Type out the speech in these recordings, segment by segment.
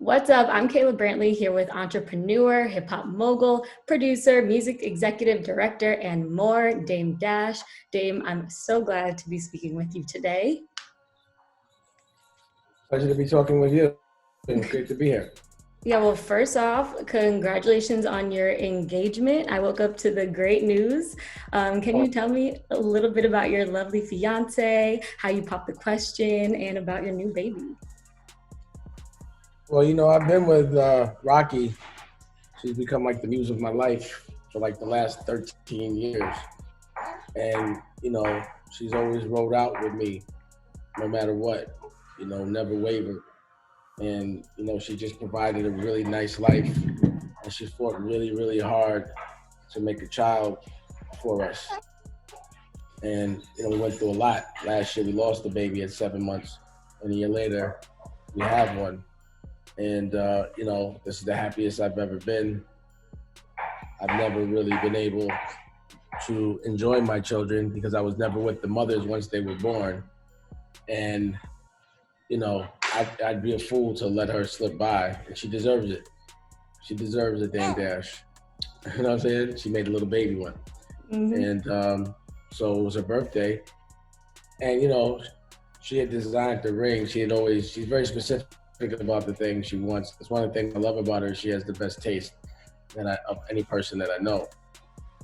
What's up? I'm Kayla Brantley here with entrepreneur, hip hop mogul, producer, music executive director, and more, Dame Dash. Dame, I'm so glad to be speaking with you today. Pleasure to be talking with you. It's great to be here. Yeah, well, first off, congratulations on your engagement. I woke up to the great news. Can you tell me a little bit about your lovely fiance, how you popped the question, and about your new baby? Well, I've been with Rocky. She's become like the muse of my life for like the last 13 years. And, she's always rode out with me no matter what, never wavered. And, she just provided a really nice life. And she fought really, really hard to make a child for us. And, we went through a lot. Last year, we lost the baby at 7 months. And a year later, we have one. And, this is the happiest I've ever been. I've never really been able to enjoy my children because I was never with the mothers once they were born. And, I'd be a fool to let her slip by, and she deserves it. She deserves a Damon Dash. You know what I'm saying? She made a little baby one. Mm-hmm. And so it was her birthday. And, she had designed the ring. She's very specific about the things she wants. It's one of the things I love about her. She has the best taste of any person that I know.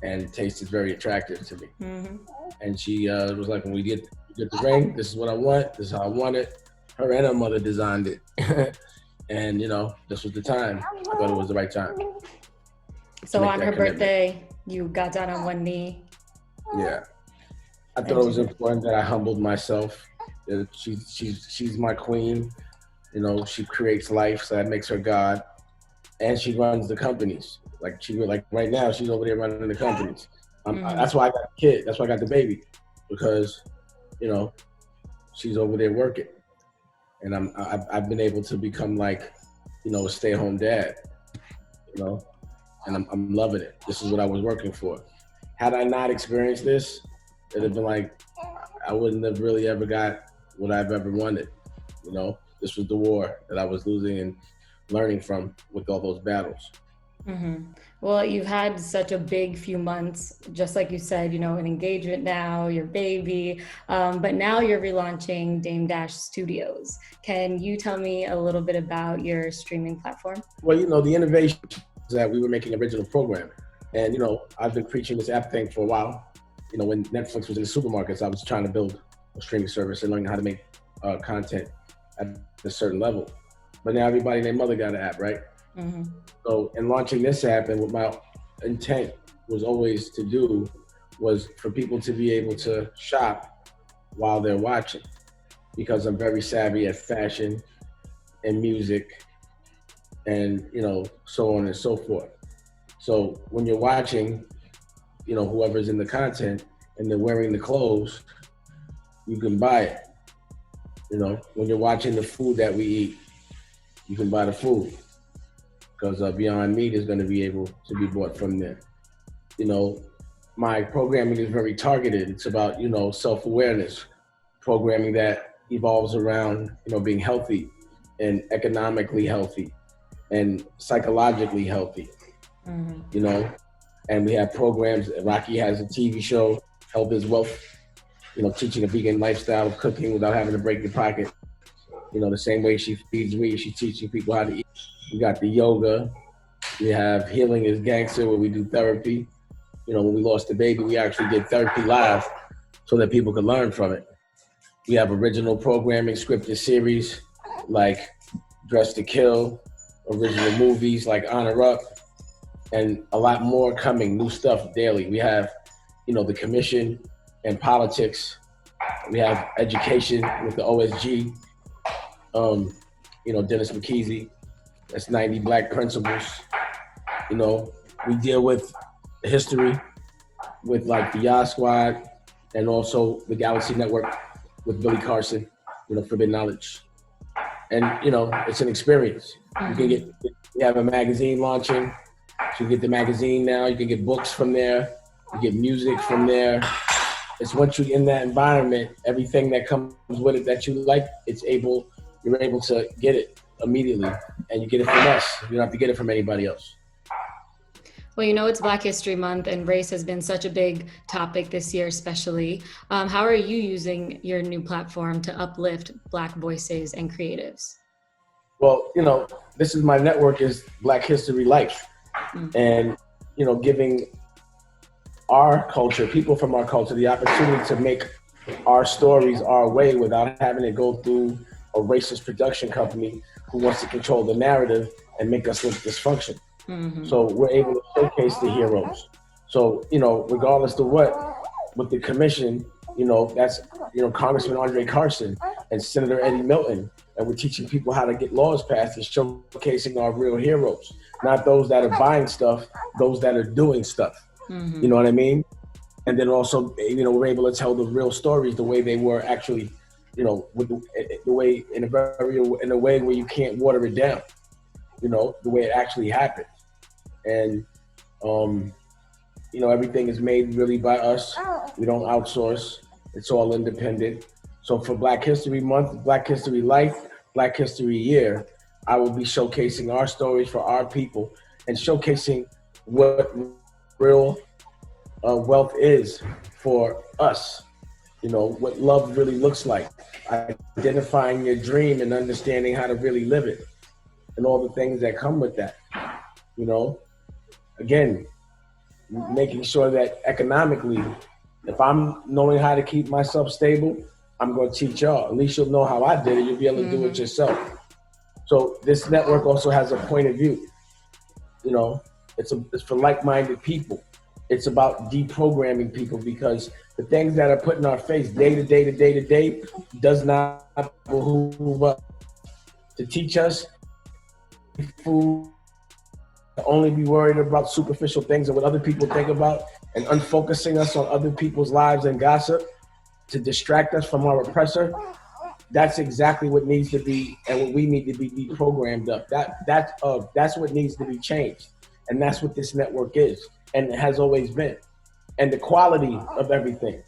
And taste is very attractive to me. Mm-hmm. And she was like, when we get the ring, this is what I want. This is how I want it. Her and her mother designed it. And, this was the time. I thought it was the right time. So on her birthday, you got down on one knee. Yeah. I thought it was important that I humbled myself. She's my queen. She creates life, so that makes her God. And she runs the companies. Like right now, she's over there running the companies. That's why I got the kid. That's why I got the baby, because, she's over there working. And I've been able to become like, a stay-at-home dad, and I'm loving it. This is what I was working for. Had I not experienced this, it'd have been like, I wouldn't have really ever got what I've ever wanted. This was the war that I was losing and learning from with all those battles. Mm-hmm. Well, you've had such a big few months, just like you said, an engagement now, your baby, but now you're relaunching Dame Dash Studios. Can you tell me a little bit about your streaming platform? Well, the innovation is that we were making original programming. And, I've been preaching this app thing for a while. When Netflix was in the supermarkets, I was trying to build a streaming service and learning how to make content at a certain level. But now everybody and their mother got an app, right? Mm-hmm. So in launching this app, and what my intent was always to do was for people to be able to shop while they're watching, because I'm very savvy at fashion and music and, so on and so forth. So when you're watching, whoever's in the content and they're wearing the clothes, you can buy it. When you're watching the food that we eat, you can buy the food, because Beyond Meat is going to be able to be bought from there. My programming is very targeted. It's about, self-awareness, programming that evolves around, being healthy and economically healthy and psychologically healthy, and we have programs. Rocky has a TV show, Health is Wealth, teaching a vegan lifestyle of cooking without having to break your pocket. The same way she feeds me, she's teaching people how to eat. We got the yoga. We have Healing is Gangster, where we do therapy. When we lost the baby, we actually did therapy live so that people could learn from it. We have original programming, scripted series like Dress to Kill, original movies like Honor Up, and a lot more coming, new stuff daily. We have, the commission and politics. We have education with the OSG. Dennis McKeezy. That's 90 Black Principles. We deal with history with like the Yah Squad and also the Galaxy Network with Billy Carson, Forbidden Knowledge. And, it's an experience. You have a magazine launching. So you get the magazine now, you can get books from there, you get music from there. It's once you're in that environment, everything that comes with it that you like, you're able to get it. immediately, and you get it from us. You don't have to get it from anybody else. Well, you know, it's Black History Month, and race has been such a big topic this year, especially. How are you using your new platform to uplift Black voices and creatives? Well, this is my network is Black History Life, and giving our culture, people from our culture, the opportunity to make our stories our way without having to go through a racist production company who wants to control the narrative and make us look dysfunction. So we're able to showcase the heroes. So, regardless of with the commission, that's, Congressman Andre Carson and Senator Eddie Milton, and we're teaching people how to get laws passed and showcasing our real heroes, not those that are buying stuff, those that are doing stuff. You know what I mean? And then also, we're able to tell the real stories the way they were actually, with the way in a way where you can't water it down, the way it actually happened. And everything is made really by us. We don't outsource. It's all independent. So for Black History Month, Black History Life, Black History Year, I will be showcasing our stories for our people and showcasing what real wealth is for us. What love really looks like, identifying your dream and understanding how to really live it and all the things that come with that. Again, making sure that economically, if I'm knowing how to keep myself stable, I'm going to teach y'all. At least you'll know how I did it. You'll be able to do it yourself. So this network also has a point of view. It's for like-minded people. It's about deprogramming people, because the things that are put in our face day to day does not behoove us. To teach us food, to only be worried about superficial things and what other people think about, and unfocusing us on other people's lives and gossip to distract us from our oppressor. That's exactly what needs to be, and what we need to be deprogrammed up. That's what needs to be changed, and that's what this network is, and it has always been. And the quality of everything,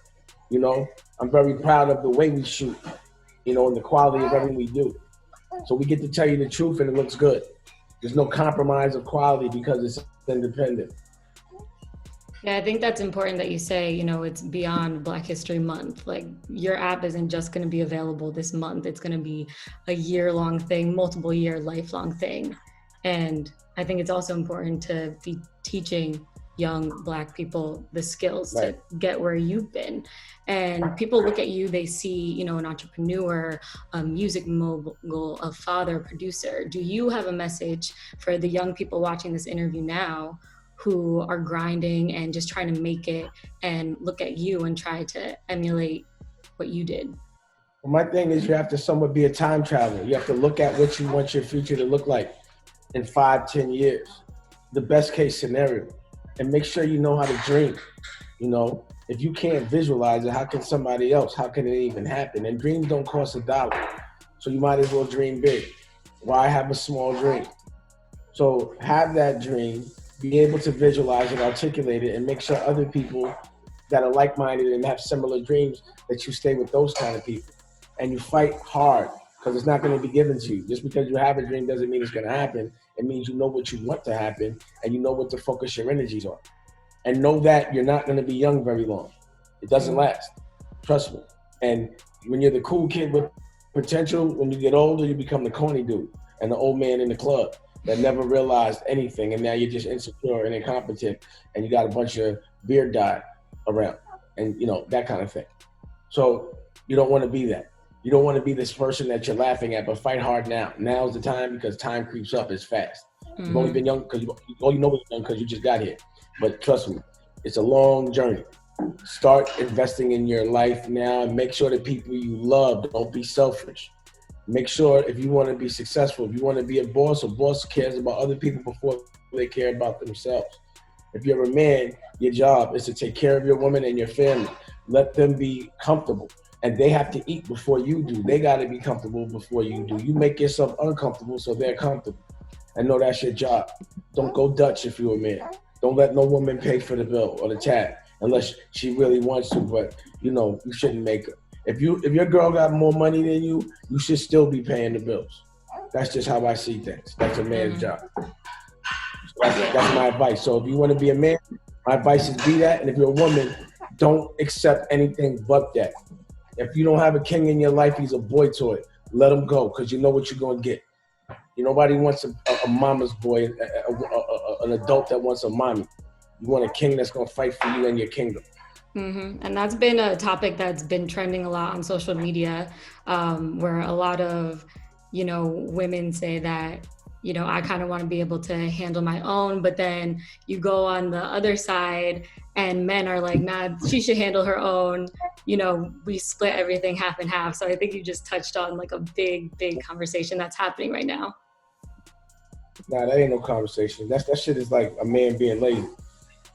I'm very proud of the way we shoot, and the quality of everything we do. So we get to tell you the truth, and it looks good. There's no compromise of quality because it's independent. Yeah, I think that's important that you say, it's beyond Black History Month. Like, your app isn't just going to be available this month. It's going to be a year-long thing, multiple year, lifelong thing. And I think it's also important to be teaching young Black people the skills to get where you've been. And people look at you, they see, an entrepreneur, a music mogul, a father, producer. Do you have a message for the young people watching this interview now who are grinding and just trying to make it, and look at you and try to emulate what you did? Well, my thing is, you have to somewhat be a time traveler. You have to look at what you want your future to look like in 5-10 years, the best case scenario, and make sure you know how to dream. If you can't visualize it, how can somebody else? How can it even happen? And dreams don't cost $1. So you might as well dream big. Why have a small dream? So have that dream, be able to visualize it, articulate it, and make sure other people that are like-minded and have similar dreams, that you stay with those kind of people. And you fight hard, because it's not going to be given to you. Just because you have a dream doesn't mean it's going to happen. It means you know what you want to happen, and you know what to focus your energies on. And know that you're not going to be young very long. It doesn't last. Trust me. And when you're the cool kid with potential, when you get older, you become the corny dude and the old man in the club that never realized anything, and now you're just insecure and incompetent, and you got a bunch of beard dye around, and that kind of thing. So you don't want to be that. You don't want to be this person that you're laughing at, but fight hard now. Now's the time, because time creeps up as fast. You've only been young because all you know is young because you just got here. But trust me, it's a long journey. Start investing in your life now, and make sure the people you love, don't be selfish. Make sure, if you want to be successful, if you want to be a boss cares about other people before they care about themselves. If you're a man, your job is to take care of your woman and your family. Let them be comfortable. And they have to eat before you do. They got to be comfortable before you do. You make yourself uncomfortable so they're comfortable. And know that's your job. Don't go Dutch if you're a man. Don't let no woman pay for the bill or the tab unless she really wants to, but you shouldn't make her. If your girl got more money than you, you should still be paying the bills. That's just how I see things. That's a man's Mm-hmm. job. So that's my advice. So if you want to be a man, my advice is be that. And if you're a woman, don't accept anything but that. If you don't have a king in your life, he's a boy toy. Let him go, because you know what you're going to get. Nobody wants a mama's boy, an adult that wants a mommy. You want a king that's going to fight for you and your kingdom. Mm-hmm. And that's been a topic that's been trending a lot on social media, where a lot of, women say that, I kind of want to be able to handle my own, but then you go on the other side and men are like, nah, she should handle her own. We split everything half and half. So I think you just touched on like a big, big conversation that's happening right now. Nah, that ain't no conversation. That shit is like a man being lazy.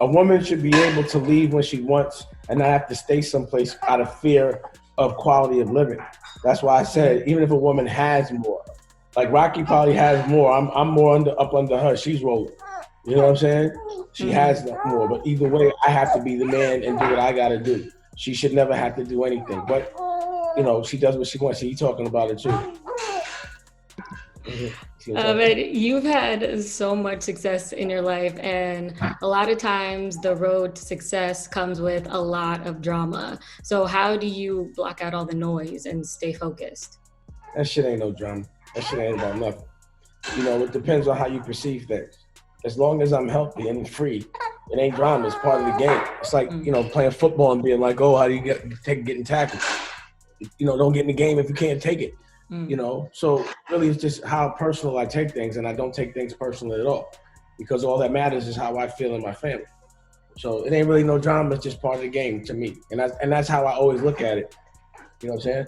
A woman should be able to leave when she wants and not have to stay someplace out of fear of quality of living. That's why I said, even if a woman has more, like Rocky probably has more. I'm more up under her. She's rolling. You know what I'm saying? She has more. But either way, I have to be the man and do what I got to do. She should never have to do anything. But, she does what she wants. So you talking about it too. But you've had so much success in your life, and a lot of times the road to success comes with a lot of drama. So how do you block out all the noise and stay focused? That shit ain't no drama. That shit ain't about nothing. It depends on how you perceive things. As long as I'm healthy and free, it ain't drama. It's part of the game. It's like, playing football and being like, oh, how do you getting tackled? Don't get in the game if you can't take it. So really it's just how personal I take things, and I don't take things personally at all, because all that matters is how I feel in my family. So it ain't really no drama. It's just part of the game to me, and that's how I always look at it. You know what I'm saying?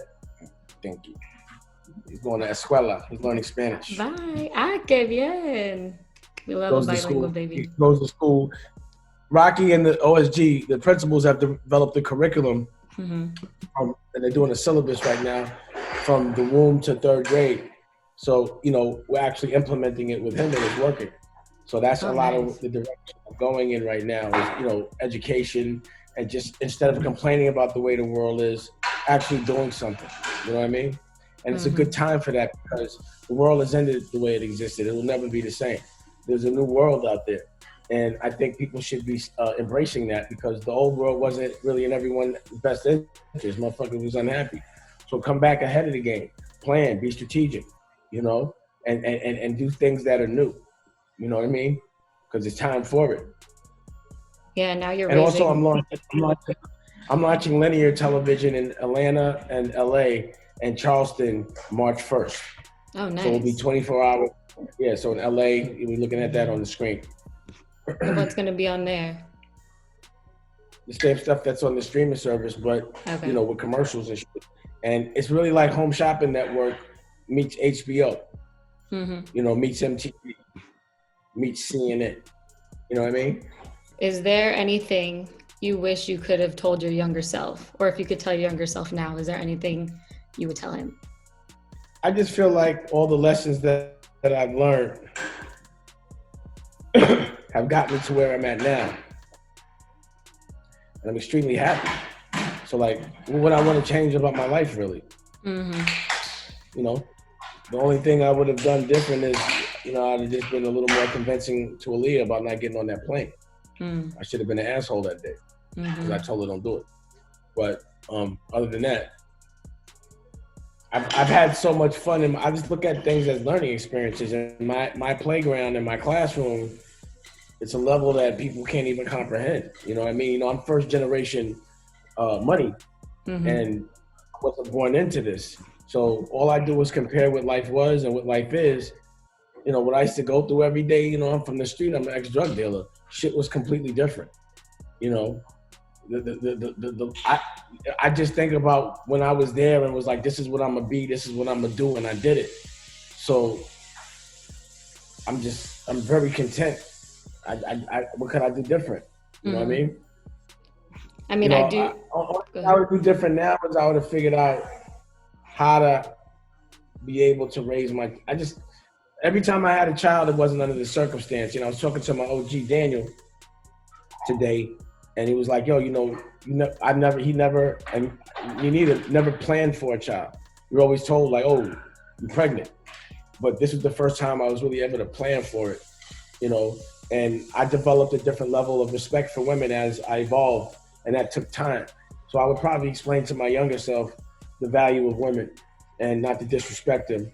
Thank you. He's going to escuela. He's learning Spanish. Bye. Ah, qué bien. We love a bilingual baby. He goes to school. Rocky and the OSG, the principals have developed the curriculum, and they're doing a syllabus right now from the womb to third grade. So, we're actually implementing it with him, and it's working. So that's a lot of the direction I'm going in right now is, education, and just instead of complaining about the way the world is, actually doing something. You know what I mean? And it's a good time for that, because the world has ended the way it existed. It will never be the same. There's a new world out there. And I think people should be embracing that, because the old world wasn't really in everyone's best interest. Motherfucker was unhappy. So come back ahead of the game, plan, be strategic, and do things that are new. You know what I mean? Because it's time for it. Yeah, now you're and raising... also I'm launching linear television in Atlanta and LA and Charleston March 1st. Oh, nice. So it'll be 24 hours. Yeah, so in LA, we're looking at that on the screen. What's going to be on there? The same stuff that's on the streaming service, but with commercials and shit. And it's really like Home Shopping Network meets HBO, meets MTV, meets CNN. You know what I mean? Is there anything you wish you could have told your younger self? Or if you could tell your younger self now, is there anything you would tell him? I just feel like all the lessons that I've learned have gotten me to where I'm at now. And I'm extremely happy. So like, what I want to change about my life, really? The only thing I would have done different is, I'd have just been a little more convincing to Aaliyah about not getting on that plane. I should have been an asshole that day, because I told her don't do it. But other than that, I've had so much fun, and I just look at things as learning experiences. And my playground and my classroom, it's a level that people can't even comprehend. You know what I mean? I'm first generation money, and I wasn't born into this. So all I do is compare what life was and what life is. What I used to go through every day. I'm from the street. I'm an ex-drug dealer. Shit was completely different. I just think about when I was there and was like, this is what I'm gonna be, this is what I'm gonna do, and I did it. So I'm very content. What could I do different? You know what I mean? I mean, I do. I would do different now is I would have figured out how to be able to raise every time I had a child, it wasn't under the circumstance. I was talking to my OG Daniel today, and he was like, yo, he never planned for a child. You're always told like, oh, you're pregnant. but this is the first time I was really able to plan for it, you know, and I developed a different level of respect for women as I evolved, and that took time. So I would probably explain to my younger self the value of women and not to disrespect them.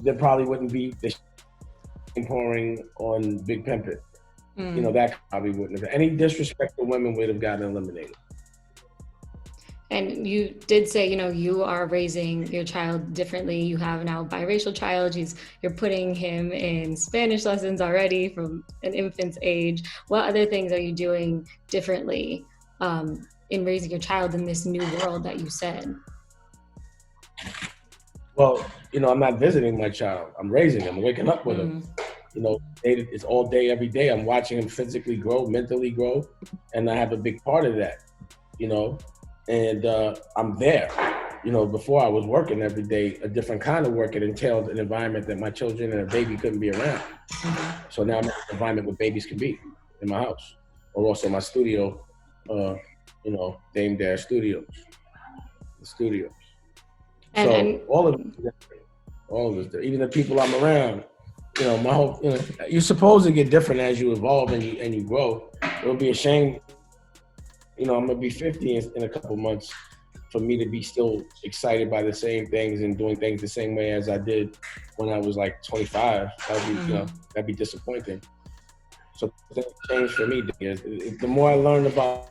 There probably wouldn't be the pouring on Big Pimpin'. You know, that probably wouldn't have. Any disrespect to women would have gotten eliminated. And you did say, you know, you are raising your child differently. You have now a biracial child. You're putting him in Spanish lessons already from an infant's age. What other things are you doing differently in raising your child in this new world that you said? Well, you know, I'm not visiting my child. I'm raising him, I'm waking up with him. You know, it's all day, every day. I'm watching him physically grow, mentally grow, and I have a big part of that, you know, and I'm there. You know, before I was working every day, a different kind of work. It entailed an environment that my children and a baby couldn't be around. So now I'm in an environment where babies can be in my house, or also my studio, you know, Dame Dash Studios, the studio. So all of it, even the people I'm around, you know, my whole, you know, you're supposed to get different as you evolve and you grow. It would be a shame, you know, I'm gonna be 50 in a couple months for me to be still excited by the same things and doing things the same way as I did when I was like 25. That'd be, you know, that'd be disappointing. So things change for me. The more I learn about,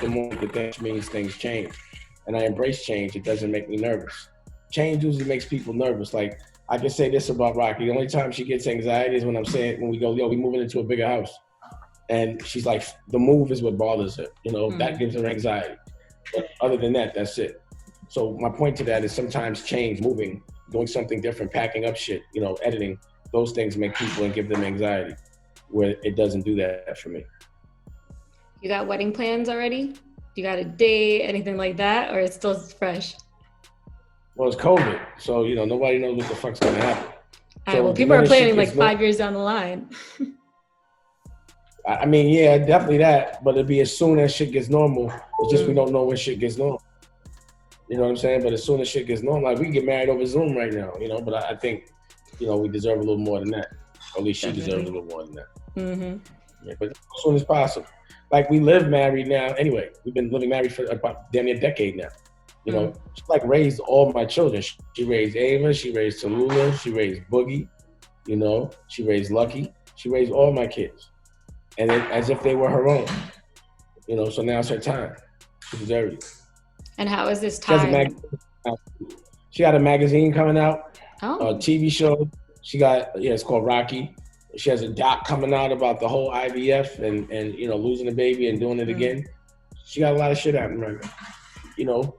the more the things means things change, and I embrace change. It doesn't make me nervous. Change usually makes people nervous. Like, I can say this about Rocky. The only time she gets anxiety is when when we go, yo, we moving into a bigger house. And she's like, the move is what bothers her. You know, that gives her anxiety. But other than that, that's it. So my point to that is sometimes change, moving, doing something different, packing up shit, you know, editing, those things make people and give them anxiety, where it doesn't do that for me. You got wedding plans already? You got a date, anything like that, or it's still fresh? Well, it's COVID, so, you know, nobody knows what the fuck's gonna happen. All right, well, people are planning like 5 years down the line. I mean, yeah, definitely that, but it'll be as soon as shit gets normal. It's just we don't know when shit gets normal. You know what I'm saying? But as soon as shit gets normal, like we can get married over Zoom right now, you know, but I think, you know, we deserve a little more than that. Or at least she deserves a little more than that. Yeah, but as soon as possible. Like, we live married now anyway. We've been living married for about damn near a decade now. You know, she like raised all my children. She raised Ava, she raised Tallulah, she raised Boogie, you know, she raised Lucky. She raised all my kids. And then, as if they were her own, you know, so now it's her time. She deserves it. And how is this time? She got a magazine coming out, a TV show. She got, it's called Rocky. She has a doc coming out about the whole IVF and you know, losing a baby and doing it again. She got a lot of shit happening right now. You know,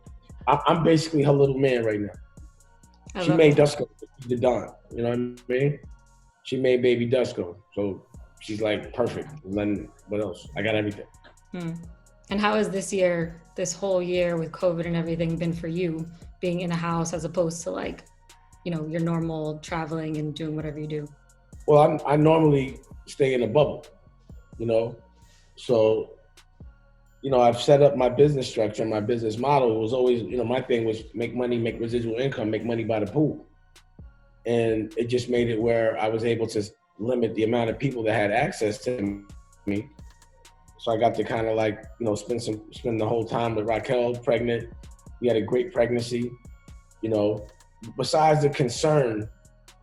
I'm basically her little man right now. She made Dusko the Don, you know what I mean? She made baby Dusko, so she's like perfect. And then what else? I got everything. And how has this whole year with COVID and everything been for you, being in a house as opposed to like, you know, your normal traveling and doing whatever you do? Well, I normally stay in a bubble, you know? So, you know, I've set up my business structure, my business model. It was always, you know, my thing was make money, make residual income, make money by the pool. And it just made it where I was able to limit the amount of people that had access to me. So I got to kind of like, you know, spend the whole time with Raquel pregnant. We had a great pregnancy, you know. Besides the concern,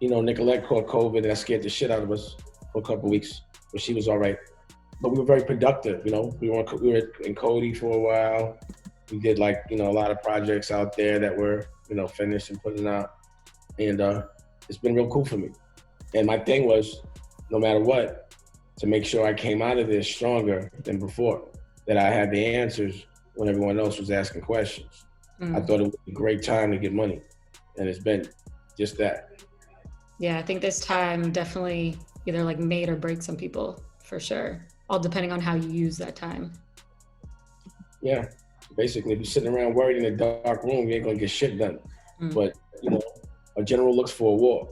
you know, Nicolette caught COVID and that scared the shit out of us for a couple of weeks, but she was all right. But we were very productive, you know. We were in Cody for a while. We did like, you know, a lot of projects out there that were, you know, finished and putting out. And it's been real cool for me. And my thing was, no matter what, to make sure I came out of this stronger than before, that I had the answers when everyone else was asking questions. I thought it was a great time to get money. And it's been just that. Yeah, I think this time definitely either like made or break some people, for sure. All depending on how you use that time. Yeah, basically, if you're sitting around worried in a dark room, you ain't gonna get shit done. But, you know, a general looks for a war.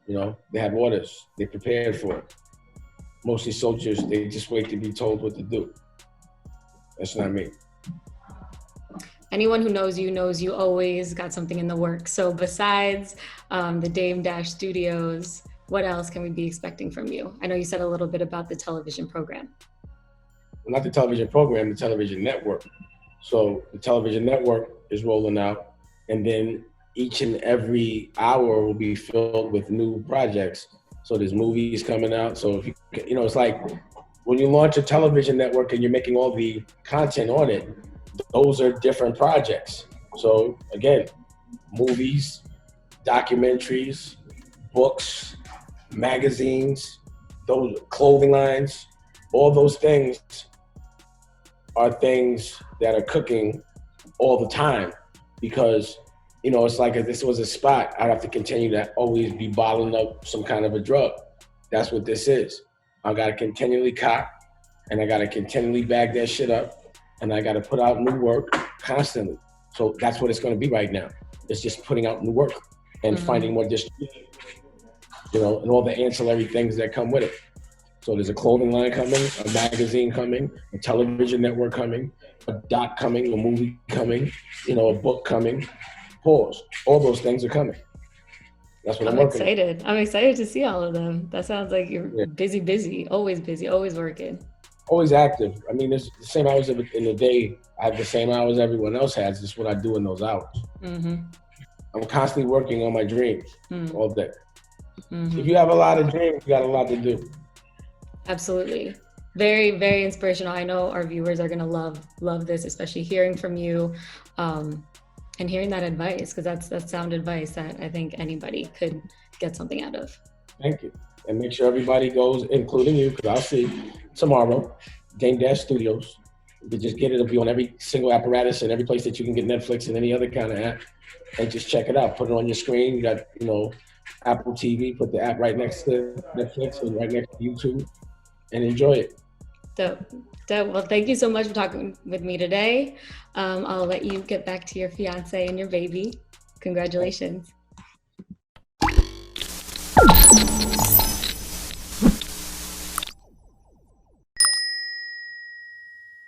You know, they have orders, they prepared for it. Mostly soldiers, they just wait to be told what to do. That's not me. anyone who knows you always got something in the works. So besides the Dame Dash Studios, what else can we be expecting from you? I know you said a little bit about the television program. Well, not the television program, the television network. So the television network is rolling out, and then each and every hour will be filled with new projects. So there's movies coming out. So if you know, it's like when you launch a television network and you're making all the content on it, those are different projects. So again, movies, documentaries, books, magazines, those clothing lines, all those things are things that are cooking all the time because, you know, it's like if this was a spot, I'd have to continue to always be bottling up some kind of a drug. That's what this is. I got to continually cop and I got to continually bag that shit up and I got to put out new work constantly. So that's what it's going to be right now. It's just putting out new work and finding more distribution, you know, and all the ancillary things that come with it. So there's a clothing line coming, a magazine coming, a television network coming, a doc coming, a movie coming, you know, a book coming. Pause. All those things are coming. That's what I'm working excited. I'm excited to see all of them. That sounds like you're busy, always working. Always active. I mean, there's the same hours in the day. I have the same hours everyone else has. Just what I do in those hours. I'm constantly working on my dreams all day. If you have a lot of dreams, you got a lot to do. Absolutely. Very, very inspirational. I know our viewers are going to love this, especially hearing from you and hearing that advice, because that's sound advice that I think anybody could get something out of. Thank you. And make sure everybody goes, including you, because I'll see tomorrow, Dame Dash Studios. You just get it. It'll be on every single apparatus and every place that you can get Netflix and any other kind of app. And just check it out. Put it on your screen. You got, you know, Apple TV. Put the app right next to Netflix and right next to YouTube. And enjoy it. Dope. Well, thank you so much for talking with me today. I'll let you get back to your fiance and your baby. Congratulations.